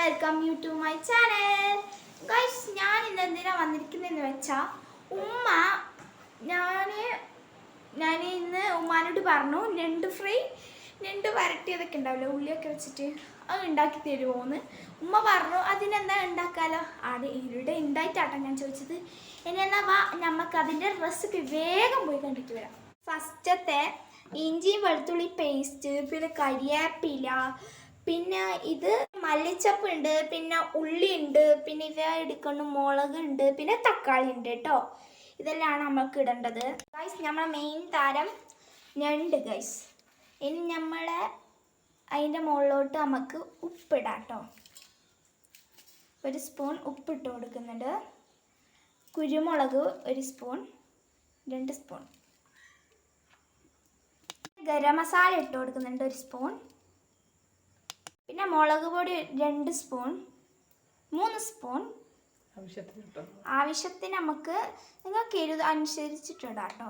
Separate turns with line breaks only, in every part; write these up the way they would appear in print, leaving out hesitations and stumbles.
Welcome you to my channel. Guys, ഞാൻ ഇന്ന് എന്തിനാണ് വന്നിരിക്കുന്നതെന്ന് വെച്ചാൽ ഞാൻ ഇന്ന് ഉമ്മാനോട് പറഞ്ഞു ഞണ്ട് വരട്ടിയതൊക്കെ ഉണ്ടാവില്ല ഉള്ളിയൊക്കെ വെച്ചിട്ട് അത് ഉണ്ടാക്കി തരുമോയെന്ന്. ഉമ്മ പറഞ്ഞു അതിനെന്താ ഉണ്ടാക്കാമല്ലോ. ഇവിടെ ഉണ്ടായിട്ടാട്ടോ ഞാൻ ചോദിച്ചത്. ഇനി എന്നാൽ വാ നമുക്ക് അതിൻ്റെ റെസിപ്പി വേഗം പോയി കണ്ടിട്ട് വരാം. ഫസ്റ്റത്തെ ഇഞ്ചി വെളുത്തുള്ളി പേസ്റ്റ്, പിന്നെ കരിവേപ്പില, പിന്നെ ഇത് മല്ലിച്ചപ്പ് ഉണ്ട്, പിന്നെ ഉള്ളി ഉണ്ട്, പിന്നെ ഇവ എടുക്കുന്ന മുളകുണ്ട്, പിന്നെ തക്കാളി ഉണ്ട് കേട്ടോ. ഇതെല്ലാം നമുക്ക് ഇടേണ്ടത്. ഗൈസ്, നമ്മളെ മെയിൻ താരം ഞണ്ട് ഗൈസ്. ഇനി നമ്മളെ അതിൻ്റെ മുകളിലോട്ട് നമുക്ക് ഉപ്പിടാം കേട്ടോ. ഒരു സ്പൂൺ ഉപ്പിട്ട് കൊടുക്കുന്നുണ്ട്. കുരുമുളക് ഒരു സ്പൂൺ, 2 സ്പൂൺ. ഗരം മസാല ഇട്ട് കൊടുക്കുന്നുണ്ട് 1 സ്പൂൺ. പിന്നെ മുളക് പൊടി 2 സ്പൂൺ, 3 സ്പൂൺ. ആവശ്യത്തിന് നമുക്ക് നിങ്ങൾക്ക് എരിവ് അനുസരിച്ചിട്ടിടാം കേട്ടോ.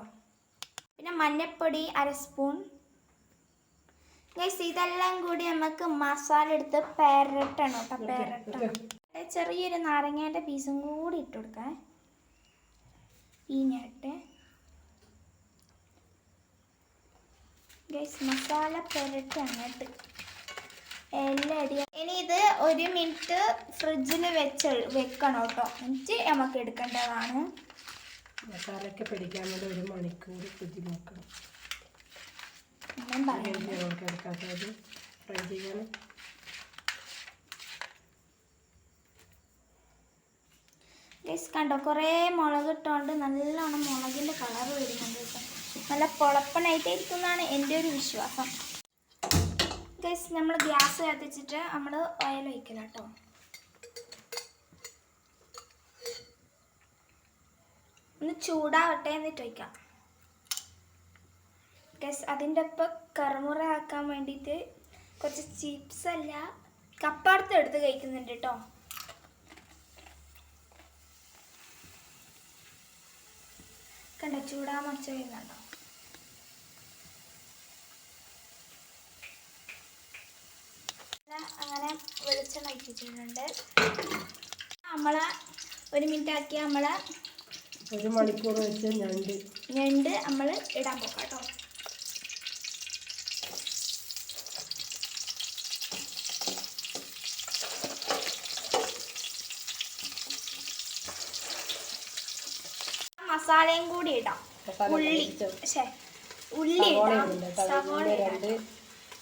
പിന്നെ മഞ്ഞൾപ്പൊടി 1/2 സ്പൂൺ. ഗൈസ്, ഇതെല്ലാം കൂടി നമുക്ക് മസാല എടുത്ത് പെരട്ടണം കേട്ടോ. പെരട്ടണം. ചെറിയൊരു നാരങ്ങേൻ്റെ പീസും കൂടി ഇട്ട് കൊടുക്കാം. ഈഞ്ഞിട്ട് ഗൈസ് മസാല പെരട്ടി അങ്ങോട്ട് എല്ലാം അടിയാ. ഇനി ഇത് 1 മിനിറ്റ് ഫ്രിഡ്ജിൽ വെക്കണം കേട്ടോ. എന്നിട്ട് നമുക്ക് എടുക്കേണ്ടതാണ്.
മസാലയൊക്കെ പിടിക്കാൻ വേണ്ടി 1 മണിക്കൂർ ഫ്രിഡ്ജിൽ വെക്കണം. ഫ്രൈ ചെയ്യാൻ
ഗൈസ് കണ്ടോ, കുറേ മുളക് ഇട്ടുകൊണ്ട് നല്ലോണം മുളകിൻ്റെ കളർ വരുന്നുണ്ട് കേട്ടോ. നല്ല പൊളപ്പനായിട്ടായിരിക്കും എന്നാണ് എൻ്റെ ഒരു വിശ്വാസം. ഗൈസ്, നമ്മൾ ഗ്യാസ് കത്തിച്ചിട്ട് നമ്മൾ ഓയിൽ ഒഴിക്കണം കേട്ടോ. ഒന്ന് ചൂടാവട്ടെ എന്നിട്ട് ഒഴിക്കാം. ഗൈസ്, അതിൻ്റെ ഒപ്പം കറുമുറ ആക്കാൻ വേണ്ടിയിട്ട് കുറച്ച് ചിപ്സ് അല്ല കപ്പടുത്ത് എടുത്ത് കഴിക്കുന്നുണ്ട് കേട്ടോ. കണ്ടോ, ചൂടാമച്ച വരുന്നുണ്ടോ. അങ്ങനെ വെളിച്ചെണ്ണ ഒഴിച്ചിട്ടുണ്ട്. നമ്മളെ 1 മിനിറ്റ് ആക്കി നമ്മളെ
1 മണിക്കൂർ വെച്ച്
ഞണ്ട് നമ്മൾ ഇടാൻ പോകാം കേട്ടോ. മസാലയും കൂടി ഇടാം. ഉള്ളി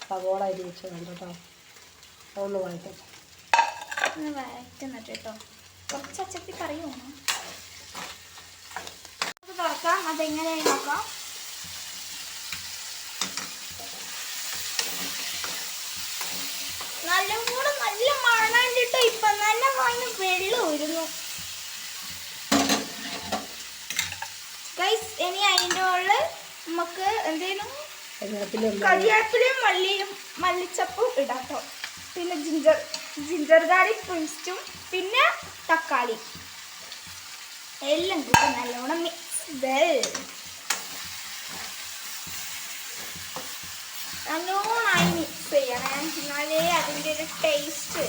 സവോള അരിയിച്ച് കേട്ടോ. ഒന്ന് വഴറ്റട്ടെ.
ഒന്ന് വഴറ്റുന്നിട്ട് കേട്ടോ. കുറച്ച് അച്ചത്തി കറിയോ നമുക്ക് തുറക്കാം. അതെങ്ങനെയായി നോക്കാം. നല്ല മണം കേട്ടോ. ഇപ്പം നല്ല വാങ്ങി വെള്ളം വരുന്നു ഗൈസ്. ഇനി അതിൻ്റെ ഉള്ളിൽ നമുക്ക് എന്തേലും കരിവേപ്പിലയും മല്ലിച്ചപ്പും ഇടാം കേട്ടോ. പിന്നെ ജിഞ്ചർ ഗാർലിക് പേസ്റ്റും പിന്നെ തക്കാളി എല്ലാം കൂടി നല്ലോണം നല്ലോണമായി മിക്സ് ചെയ്യണേ. എന്നാലേ അതിൻ്റെ ഒരു ടേസ്റ്റ്.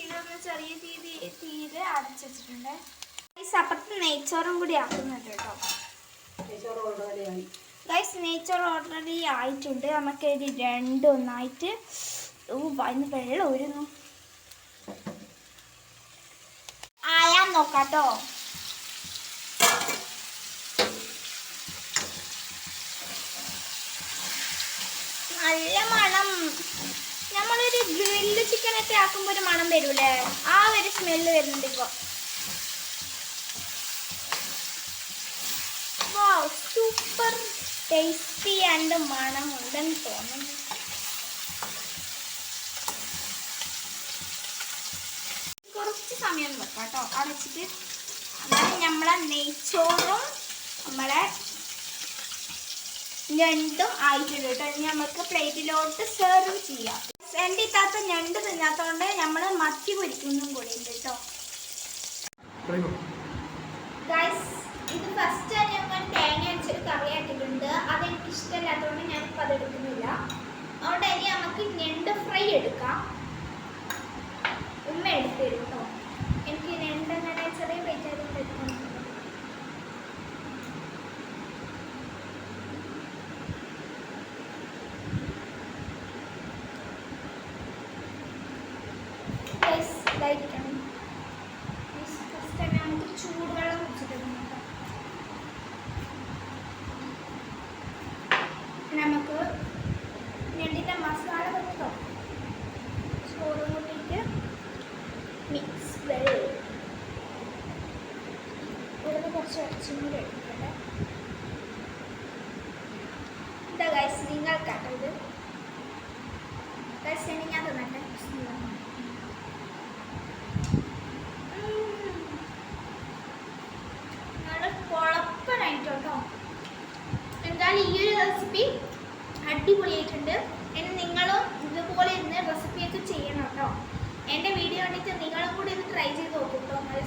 ഇതൊന്ന് ചെറിയ തീരെ അടച്ചു വെച്ചിട്ടുണ്ട്. അപ്പുറത്ത് നെയ്ച്ചോറും കൂടി ആക്കുന്നുണ്ട് കേട്ടോ. നെയ്ച്ചോറ് ഓൾറെഡി ആയിട്ടുണ്ട്. നമുക്ക് ഇത് രണ്ടും ഒന്നായിട്ട് വന്ന് വെള്ളം വരുന്നു ആയാൻ നോക്കാട്ടോ. നല്ല മണം. നമ്മളൊരു ഗ്രില്ല് ചിക്കനൊക്കെ ആക്കുമ്പോൾ ഒരു മണം വരൂലേ, ആ ഒരു സ്മെല്ല് വരുന്നുണ്ട് ഇപ്പോൾ. സൂപ്പർ ടേസ്റ്റി ആൻഡ് മണം ഉണ്ടെന്ന് തോന്നുന്നു. കുറച്ച് സമയം വെക്കാം കേട്ടോ അടച്ചിട്ട്. അങ്ങനെ നമ്മളെ നെയ്ച്ചോറും നമ്മളെ ഞണ്ടും ആയിട്ടുണ്ട് കേട്ടോ. ഇനി നമുക്ക് പ്ലേറ്റിലോട്ട് സെർവ് ചെയ്യാം. എൻ്റെ ഇത്താത്ത ഞണ്ട് തിന്നാത്തതുകൊണ്ട് നമ്മൾ മത്തി പൊരിക്കുന്നതും കൂടി ഉണ്ട് കേട്ടോ. ഗൈസ് ഇത് ഫസ്റ്റ് ഞാൻ തേങ്ങ അരച്ചൊരു കറി ആക്കിയിട്ടുണ്ട്. അതെനിക്ക് ഇഷ്ടമില്ലാത്തതുകൊണ്ട് ഞാനിപ്പോൾ അത് എടുക്കുന്നില്ല. അതുകൊണ്ട് ഇനി നമുക്ക് ഞണ്ട് ഫ്രൈ എടുക്കാം. ഉമ്മ എടുത്ത് തരും കേട്ടോ. എനിക്ക് ഞണ്ട് അങ്ങനെ ചെറിയ പ്ലേറ്റ് ആയതുകൊണ്ട് എടുക്കാൻ ഇതായിരിക്കണം. ഫസ്റ്റ് തന്നെ നമുക്ക് ചൂടുവെള്ളം കുടിച്ചിട്ടുണ്ട്. നമുക്ക് ഞണ്ടിൻ്റെ മസാല വെച്ചോ ചോറ് കൂട്ടിയിട്ട് മിക്സ് ഇവിടുന്ന് കുറച്ച് ഇറച്ചും കൂടി എടുക്കട്ടെ. ഇതാ ഗൈസ് നിങ്ങൾക്കാട്ടോ ഇത്. ഗൈസ് ഞാൻ തന്നട്ടെ. നല്ല കുഴപ്പമായിട്ടോ. എന്തായാലും ഈ ഒരു റെസിപ്പി അടിപൊളിയായിട്ടുണ്ട്. ഇനി നിങ്ങളും ഇതുപോലെ ഇന്ന് റെസിപ്പിയൊക്കെ ചെയ്യണം കേട്ടോ. എൻ്റെ വീഡിയോ കണ്ടിട്ട് നിങ്ങളും കൂടി ഇത് ട്രൈ ചെയ്ത് നോക്കും കേട്ടോ. നല്ല